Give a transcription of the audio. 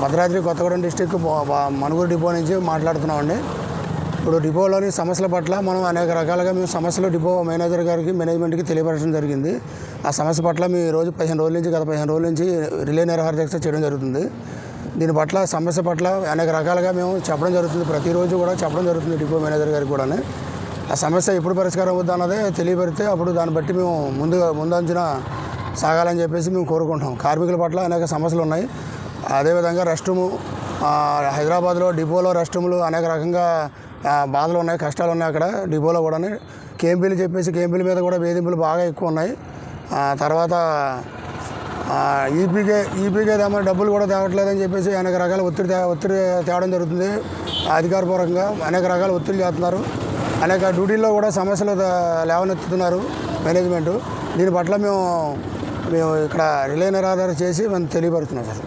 Bhadradri Kothagudem district Manuguru depot నుంచి మాట్లాడుతున్నామండి. ఇప్పుడు డిపోలోని సమస్యల పట్ల మనం అనేక రకాలుగా మేము సమస్యలు డిపో మేనేజర్ గారికి మేనేజ్మెంట్కి తెలియపరచడం జరిగింది. ఆ సమస్య పట్ల మేము ఈరోజు గత 15 రోజుల నుంచి రిలే నిరాహార దీక్ష చేయడం జరుగుతుంది. దీని పట్ల సమస్య పట్ల అనేక రకాలుగా మేము చెప్పడం జరుగుతుంది. ప్రతిరోజు కూడా చెప్పడం జరుగుతుంది డిపో మేనేజర్ గారికి కూడా. ఆ సమస్య ఎప్పుడు పరిష్కారం అవుద్దా అన్నదే తెలియపరిస్తే అప్పుడు దాన్ని బట్టి మేము ముందంచున సాగాలని చెప్పేసి మేము కోరుకుంటాం. కార్మికుల పట్ల అనేక సమస్యలు ఉన్నాయి. అదేవిధంగా రెస్ట్ రూము హైదరాబాద్లో డిపోలో రెస్ట్ రూములు అనేక రకంగా బాధలు ఉన్నాయి, కష్టాలు ఉన్నాయి. అక్కడ డిపోలో కూడా కేంపీలు చెప్పేసి కేంపీల మీద కూడా వేధింపులు బాగా ఎక్కువ ఉన్నాయి. తర్వాత ఈపీకే ఏమైనా డబ్బులు కూడా తేవట్లేదని చెప్పేసి అనేక రకాల ఒత్తిడి తేవడం జరుగుతుంది. అధికారపూర్వకంగా అనేక రకాల ఒత్తిడి చేస్తున్నారు. అనేక డ్యూటీల్లో కూడా సమస్యలు లేవనెత్తుతున్నారు మేనేజ్మెంటు. దీని పట్ల మేము ఇక్కడ రిలే నిరాధార చేసి మనం తెలియపరుస్తున్నాం సార్.